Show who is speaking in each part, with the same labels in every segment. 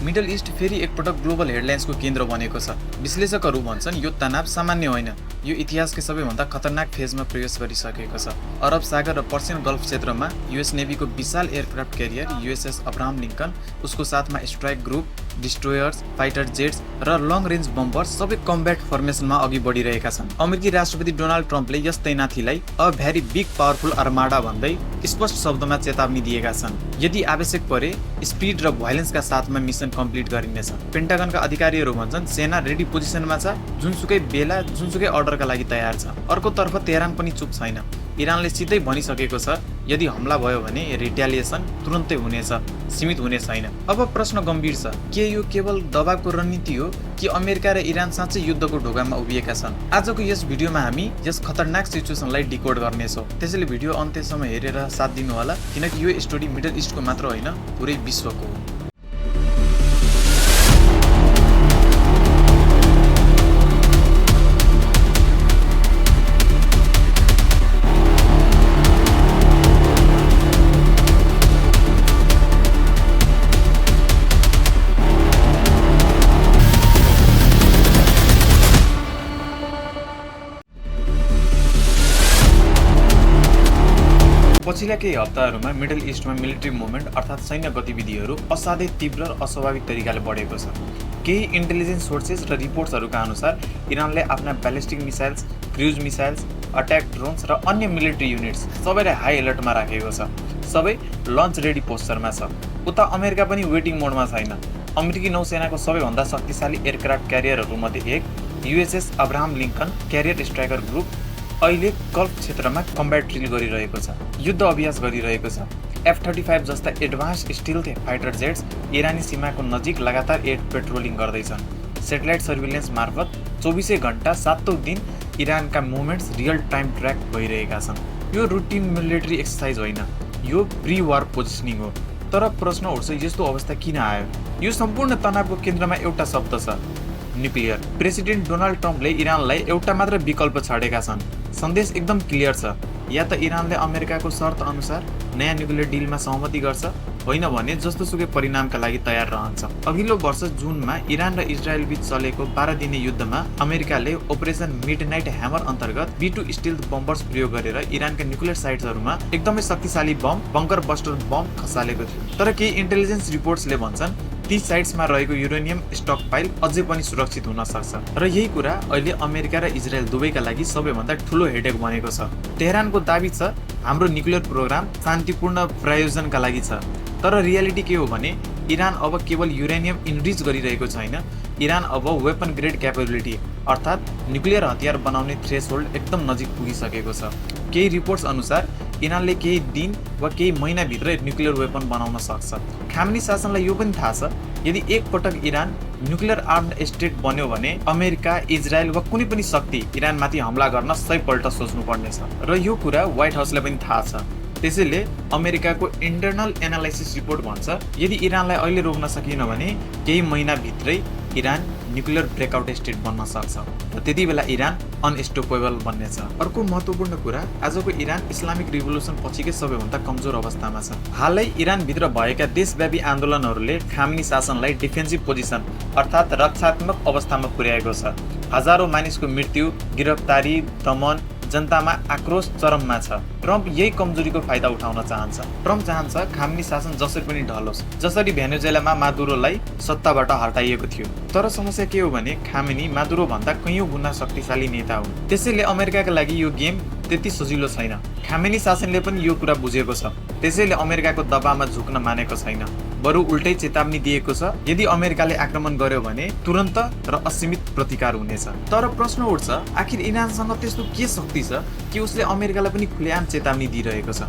Speaker 1: Middle east फेरि एकपटक global हेडलाइन्सको केन्द्र बनेको छ। विश्लेषकहरू भन्छन् यो तनाव सामान्य होइन, यो इतिहासकै सबैभन्दा खतरनाक फेजमा प्रवेश गरिसकेको छ। अरब सागर र पर्सियन गल्फ क्षेत्रमा युएस नेभीको विशाल aircraft carrier USS Abraham Lincoln, उसको साथमा strike group, destroyers, fighter jets र लङ रेन्ज बम्बर सबै कम्ब्याट फर्मेसनमा अघि बढिरहेका छन्। अमेरिकी राष्ट्रपति डोनाल्ड ट्रम्पले यस तैनाथीलाई a very big powerful armada भन्दै स्पष्ट शब्दमा चेतावनी दिएका छन्। यदि आवश्यक परे स्पिड र भाइलेन्सका साथमा मिसन कम्प्लिट गरिनेछ। पेन्टागनका अधिकारीहरू भन्छन् सेना रेडी पोजिसनमा छ, जुनसुकै बेला जुनसुकै अर्डरका लागि तयार छ। अर्कोतर्फ तेहरान पनि चुप छैन। इरानले सिधै भनिसकेको छ यदि हमला भयो भने रिट्यालिएसन तुरुन्तै हुनेछ, सीमित हुने छैन। अब प्रश्न गम्भीर छ, के यो केवल दबावको रणनीति हो कि अमेरिका र इरान साँच्चै युद्धको ढोकामा उभिएका छन्? आजको यस भिडियोमा हामी यस खतरनाक सिचुएसनलाई डिकोड गर्नेछौँ। त्यसैले भिडियो अन्त्यसम्म हेरेर साथ दिनुहोला, किनकि यो स्टोरी मिडल इस्टको मात्र होइन, पुरै विश्वको हो। पछिल्ला केही हप्ताहरूमा मिडल इस्टमा मिलिट्री मुभमेन्ट अर्थात् सैन्य गतिविधिहरू असाध्यै तीव्र र अस्वाभाविक तरिकाले बढेको छ। केही इन्टेलिजेन्स सोर्सेस र रिपोर्ट्सहरूका अनुसार इरानले आफ्ना ballistic missiles, cruise missiles, attack drones र अन्य मिलिट्री युनिट्स सबैलाई हाई एलर्टमा राखेको छ। सबै लन्च रेडी पोस्चरमा छ। उता अमेरिका पनि वेटिङ मोडमा छैन। अमेरिकी नौसेनाको सबैभन्दा शक्तिशाली एयरक्राफ्ट क्यारियरहरूमध्ये एक USS Abraham Lincoln carrier striker group अहिले गल्फ क्षेत्रमा कम्ब्याट ड्रिल गरिरहेको छ, युद्ध अभ्यास गरिरहेको छ। F-35 जस्ता एडभान्स स्टिल्थ फाइटर जेट्स इरानी सीमाको नजिक लगातार एयर पेट्रोलिङ गर्दैछन्। सेटेलाइट सर्भिलेन्स मार्फत 24 घण्टा 7औं दिन इरानका मुभमेन्ट्स रियल टाइम ट्र्याक भइरहेका छन्। यो रुटिन मिलिट्री एक्सर्साइज होइन, यो प्री वार पोजिसनिङ हो। तर प्रश्न उठ्छ, यस्तो अवस्था किन आयो? यो सम्पूर्ण तनावको केन्द्रमा एउटा शब्द छ, न्युक्लियर। प्रेसिडेन्ट डोनाल्ड ट्रम्पले इरानलाई एउटा मात्र विकल्प छाडेका छन्। सन्देश एकदम क्लियर छ, या त इरानले अमेरिकाको शर्त अनुसार नयाँ न्युक्लियर डिलमा सहमति गर्छ, होइन भने जस्तोसुकै परिणामका लागि तयार रहन्छ। अघिल्लो वर्ष जुनमा इरान र इजरायल बीच चलेको 12 दिने युद्धमा अमेरिकाले अपरेसन मिडनाइट ह्यामर अन्तर्गत B-2 स्टिल्थ बम्बर्स प्रयोग गरेर इरानका न्युक्लियर साइट्सहरूमा एकदमै शक्तिशाली बम, बङ्कर बस्टर बम खसालेको थियो। तर केही इन्टेलिजेन्स रिपोर्ट्सले भन्छन् ती साइट्समा रहेको युरेनियम स्टक पाइल अझै पनि सुरक्षित हुन सक्छ। र यही कुरा अहिले अमेरिका र इजरायल दुवैका लागि सबैभन्दा ठुलो हेडेक बनेको छ। तेहरानको दाबी छ हाम्रो न्युक्लियर प्रोग्राम शान्तिपूर्ण प्रायोजनका लागि छ। तर रियालिटी के हो भने इरान अब केवल युरेनियम इनरिच गरिरहेको छैन, इरान अब वेपन ग्रेड क्यापेबिलिटी अर्थात् न्युक्लियर हतियार बनाउने थ्रेसहोल्ड एकदम नजिक पुगिसकेको छ। केही रिपोर्ट्स अनुसार इरानले केही दिन वा केही महिनाभित्र न्युक्लियर वेपन बनाउन सक्छ। खामेनी शासनलाई यो पनि थाहा छ यदि एकपटक इरान न्युक्लियर आर्म्ड स्टेट बन्यो भने अमेरिका, इजरायल वा कुनै पनि शक्ति इरानमाथि हमला गर्न 100 पल्ट सोच्नु पर्नेछ। र यो कुरा व्हाइट हाउसलाई पनि थाहा छ। त्यसैले अमेरिकाको इन्टरनल एनालाइसिस रिपोर्ट भन्छ यदि इरानलाई अहिले रोक्न सकिएन भने केही महिनाभित्रै इरान न्युक्लियर ब्रेकआउट स्टेट बन्न सक्छ र त्यति बेला इरान अनस्टपेबल बन्नेछ। अर्को महत्त्वपूर्ण कुरा, आजको इरान इस्लामिक रिभोल्युसन पछिकै सबैभन्दा कमजोर अवस्थामा छ। हालै इरानभित्र भएका देशव्यापी आन्दोलनहरूले खामेनी शासनलाई डिफेन्सिभ पोजिसन अर्थात् रक्षात्मक अवस्थामा पुर्याएको छ। हजारौं मानिसको मृत्यु, गिरफ्तारी, दमन, जनतामा आक्रोश चरममा छ। ट्रम्प यही कमजोरीको फाइदा उठाउन चाहन्छ। ट्रम्प चाहन्छ खामेनी शासन जसरी पनि ढलोस्, जसरी भेनेजुएलामा मादुरोलाई सत्ताबाट हटाइएको थियो। तर समस्या के हो भने खामेनी मादुरो भन्दा कैयौं गुणा शक्तिशाली नेता हुन्। त्यसैले अमेरिकाका लागि यो गेम त्यति सजिलो छैन। खामेनी शासनले पनि यो कुरा बुझेको छ, त्यसैले अमेरिकाको दबावमा झुक्न मानेको छैन। बरु उल्टै चेतावनी दिएको छ यदि अमेरिकाले आक्रमण गर्यो भने तुरन्त र असीमित प्रतिकार हुनेछ। तर प्रश्न उठ्छ, आखिर इरानसँग त्यस्तो के शक्ति छ कि उसले अमेरिकालाई पनि खुलेआम चेतावनी दिइरहेको छ?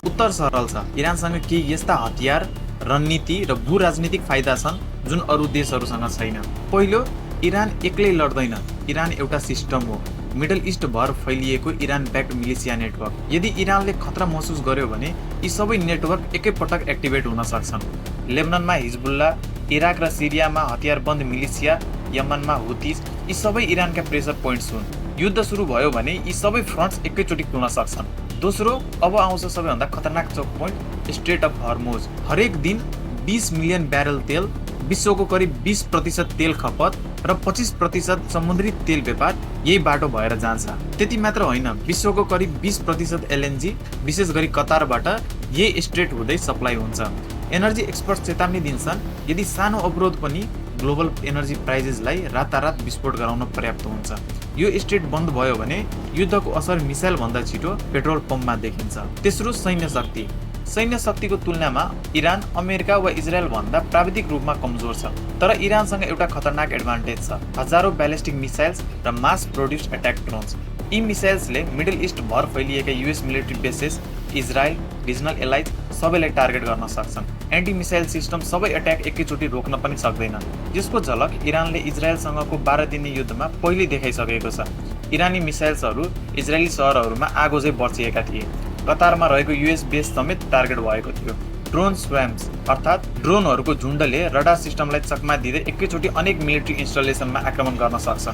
Speaker 1: उत्तर सरल छ, इरानसँग केही यस्ता हतियार, रणनीति र भू राजनीतिक फाइदा छन् जुन अरू देशहरूसँग छैन। पहिलो, इरान एक्लै लड्दैन, इरान एउटा सिस्टम हो। मिडल इस्ट भर फैलिएको इरान ब्याक्ड मिलिसिया नेटवर्क। यदि इरानले खतरा महसुस गर्यो भने यी सबै नेटवर्क एकैपटक एक्टिभेट हुन सक्छन्। लेबननमा हिजबुल्ला, इराक र सिरियामा हतियारबन्द मिलिसिया, यमनमा हुतीज, यी सबै इरानका प्रेसर पोइन्ट्स हुन्। युद्ध सुरु भयो भने यी सबै फ्रन्ट्स एकैचोटि खुल्न सक्छन्। दोस्रो अब आउँछ सबैभन्दा खतरनाक चोक पोइन्ट, स्ट्रेट अफ हर्मुज। हरेक दिन 20 मिलियन ब्यारल तेल, विश्वको करिब 20% तेल खपत र 25% समुद्री तेल व्यापार यही बाटो भएर जान्छ। त्यति मात्र होइन, विश्वको करिब 20% एलएनजी विशेष गरी कतारबाट यही स्ट्रेट हुँदै सप्लाई हुन्छ। एनर्जी एक्सपर्ट चेतावनी दिन्छन्, यदि सानो अवरोध पनि ग्लोबल एनर्जी प्राइजेसलाई रातारात विस्फोट गराउन पर्याप्त हुन्छ। यो स्ट्रेट बन्द भयो भने युद्धको असर मिसाइल भन्दा छिटो पेट्रोल पम्पमा देखिन्छ। तेस्रो, सैन्य शक्ति। सैन्य शक्तिको तुलनामा इरान अमेरिका वा इजरायल भन्दा प्राविधिक रूपमा कमजोर छ, तर इरानसँग एउटा खतरनाक एडभान्टेज छ, हजारौं ब्यालिस्टिक मिसाइल्स र मास प्रोड्युस्ड अट्याक ड्रोन्स। यी मिसाइल्सले मिडल इस्ट भर फैलिएका US military bases, Israel, regional allies सबैलाई टार्गेट गर्न सक्छन्। एन्टी मिसाइल सिस्टम सबै अट्याक एकैचोटि रोक्न पनि सक्दैन। यसको झलक इरानले इजरायलसँगको 12 दिने युद्धमा पहिले देखाइसकेको छ। इरानी मिसाइल्सहरू इजरायली सहरहरूमा आगो चाहिँ बर्सिएका थिए। कतारमा रहेको युएस बेस समेत टार्गेट भएको थियो। ड्रोन स्वैम्स अर्थात् ड्रोनहरूको झुण्डले रडार सिस्टमलाई चकमा दिँदै एकैचोटि अनेक मिलिट्री इन्स्टलेसनमा आक्रमण गर्न सक्छ।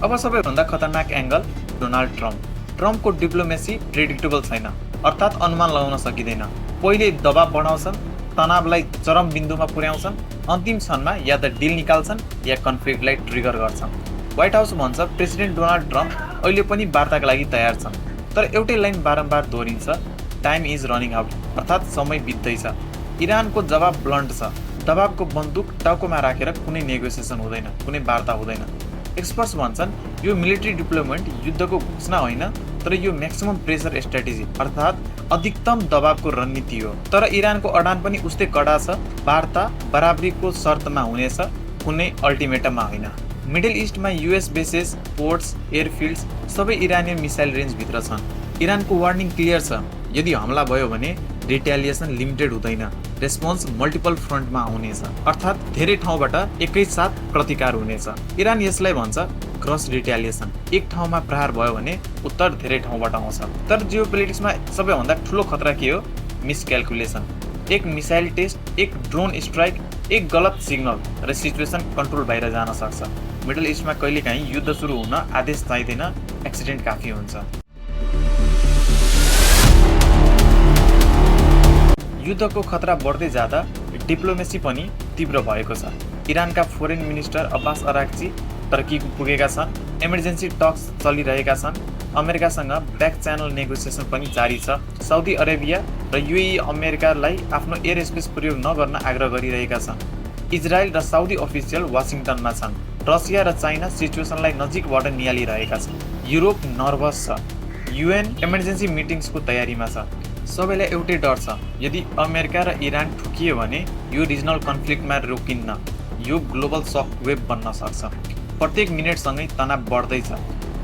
Speaker 1: अब सबैभन्दा खतरनाक एंगल, डोनाल्ड ट्रम्प। ट्रम्पको डिप्लोमेसी प्रेडिक्टेबल छैन, अर्थात् अनुमान लगाउन सकिँदैन। पहिले दबाव बढाउँछन्, तनावलाई चरम बिन्दुमा पुर्याउँछन्, अन्तिम क्षणमा या त डिल निकाल्छन् या कन्फ्लिक्टलाई ट्रिगर गर्छन्। व्हाइट हाउस भन्छ प्रेसिडेन्ट डोनाल्ड ट्रम्प अहिले पनि वार्ताका लागि तयार छन्, तर एउटै लाइन बारम्बार दोहोरिन्छ, टाइम इज रनिङ आउट, अर्थात् समय बित्दैछ। इरानको जवाब ब्लन्ट छ, दबावको बन्दुक टाउकोमा राखेर कुनै नेगोसिएसन हुँदैन, कुनै वार्ता हुँदैन। एक्सपर्ट्स भन्छन् यो मिलिट्री डिप्लोमेन्ट युद्धको घोषणा होइन, तर यो म्याक्सिमम प्रेसर स्ट्र्याटेजी अर्थात् अधिकतम दबावको रणनीति हो। तर इरानको अडान पनि उस्तै कडा छ, वार्ता बराबरीको शर्तमा हुनेछ, कुनै अल्टिमेटममा होइन। मिडल इस्टमा युएस बेसेस, पोर्ट्स, एयरफिल्ड्स सबै इरानियन मिसाइल रेन्जभित्र छन्। इरानको वार्निङ क्लियर छ, यदि हमला भयो भने रिटेलिएसन लिमिटेड हुँदैन, रेस्पोन्स मल्टिपल फ्रन्टमा हुनेछ, अर्थात् धेरै ठाउँबाट एकैसाथ प्रतिकार हुनेछ। इरान यसलाई भन्छ क्रस रिटेलिएसन। एक ठाउँमा प्रहार भयो भने उत्तर धेरै ठाउँबाट आउँछ। तर जियोपोलिटिक्समा सबैभन्दा ठुलो खतरा के हो? मिसक्यालकुलेसन। एक मिसाइल टेस्ट, एक ड्रोन स्ट्राइक, एक गलत सिग्नल र सिचुएसन कन्ट्रोल बाहिर जान सक्छ। मिडल इस्टमा कहिलेकाहीँ युद्ध सुरु हुन आदेश चाहिँदैन, एक्सिडेन्ट काफी हुन्छ। युद्धको खतरा बढ्दै जाँदा डिप्लोमेसी पनि तीव्र भएको छ। इरानका foreign minister Abbas Araghchi Turkey पुगेका छन्, इमर्जेन्सी टक्स चलिरहेका छन्। अमेरिकासँग ब्याक च्यानल नेगोसिएसन पनि जारी छ। साउदी अरेबिया र युएई अमेरिकालाई आफ्नो एयर स्पेस प्रयोग नगर्न आग्रह गरिरहेका छन्। इजरायल र साउदी अफिसियल वासिङटनमा छन्। रसिया र चाइना सिचुएसनलाई नजिकबाट नियालिरहेका छन्। युरोप नर्भस छ, युएन इमर्जेन्सी मिटिङ्सको तयारीमा छ। सबैलाई एउटै डर छ, यदि अमेरिका र इरान ठोकियो भने यो रिजनल कन्फ्लिक्टमा रोकिन्न, यो ग्लोबल सक वेभ बन्न सक्छ। प्रत्येक मिनेटसँगै तनाव बढ्दैछ,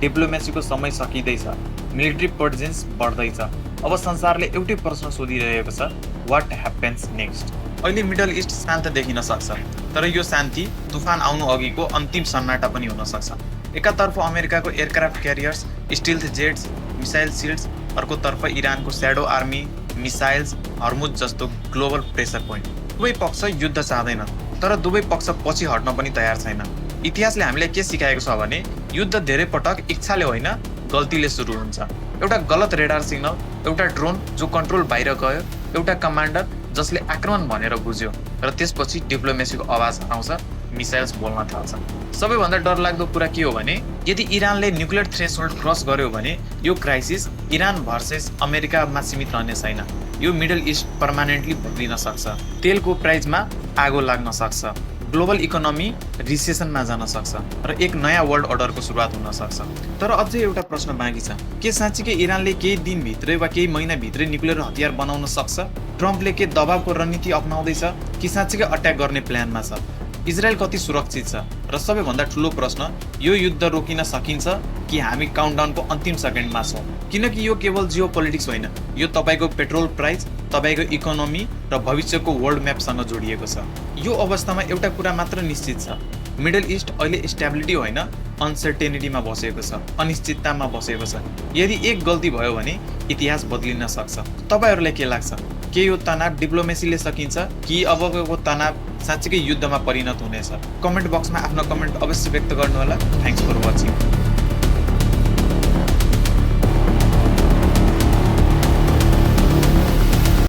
Speaker 1: डिप्लोमेसीको समय सकिँदैछ, मिलिट्री प्रेजेन्स बढ्दैछ। अब संसारले एउटै प्रश्न सोधिरहेको छ, वाट ह्यापेन्स नेक्स्ट? अहिले मिडल इस्ट शान्त देखिन सक्छ, तर यो शान्ति तुफान आउनु अघिको अन्तिम सन्नाटा पनि हुन सक्छ। एकातर्फ अमेरिकाको aircraft carriers, stealth jets, missile shields, अर्कोतर्फ इरानको स्याडो आर्मी, मिसाइल्स, हर्मुज जस्तो ग्लोबल प्रेसर पोइन्ट। दुवै पक्ष युद्ध चाहँदैन, तर दुवै पक्ष पछि हट्न पनि तयार छैन। इतिहासले हामीलाई के सिकाएको छ भने युद्ध धेरै पटक इच्छाले होइन, गल्तीले सुरु हुन्छ। एउटा गलत रेडार सिग्नल, एउटा ड्रोन जो कन्ट्रोल बाहिर गयो, एउटा कमान्डर जसले आक्रमण भनेर बुझ्यो, र त्यसपछि डिप्लोमेसीको आवाज आउँछ, मिसाइल्स बोल्न थाल्छन्। सबैभन्दा डरलाग्दो कुरा के हो भने यदि इरानले न्युक्लियर थ्रेसहोल्ड क्रस गर्यो भने यो क्राइसिस इरान भर्सेस अमेरिकामा सीमित रहने छैन। यो मिडल इस्ट पर्मानेन्टली बदलिन सक्छ। तेलको प्राइसमा आगो लाग्न सक्छ, ग्लोबल इकोनोमी रिसेसनमा जान सक्छ र एक नयाँ वर्ल्ड अर्डरको सुरुवात हुन सक्छ। तर अझै एउटा प्रश्न बाँकी छ, के साँच्चीकै इरानले केही दिनभित्रै वा केही महिनाभित्रै न्युक्लियर हतियार बनाउन सक्छ? ट्रम्पले के दबावको रणनीति अपनाउँदैछ कि साँच्चीकै अट्याक गर्ने प्लानमा छ? इजरायल कति सुरक्षित छ? र सबैभन्दा ठुलो प्रश्न, यो युद्ध रोकिन सकिन्छ कि हामी काउन्टडाउनको अन्तिम सेकेन्डमा छौँ? किनकि यो केवल जियोपोलिटिक्स होइन, यो तपाईको पेट्रोल प्राइस, तपाईको इकोनोमी र भविष्यको वर्ल्ड म्यापसँग जोडिएको छ। यो अवस्थामा एउटा कुरा मात्र निश्चित छ, मिडल इस्ट अहिले स्टेबिलिटी होइन, अनसर्टेनिटीमा बसेको छ, अनिश्चिततामा बसेको छ। यदि एक गल्ती भयो भने इतिहास बदलिन सक्छ। तपाईहरुलाई के लाग्छ? के यो तनाव डिप्लोमेसीले सकिन्छ कि अबको तनाव साँच्चीकै युद्धमा परिणत हुनेछ? कमेन्ट बक्समा आफ्नो कमेन्ट अवश्य व्यक्त गर्नुहोला। Thanks for watching.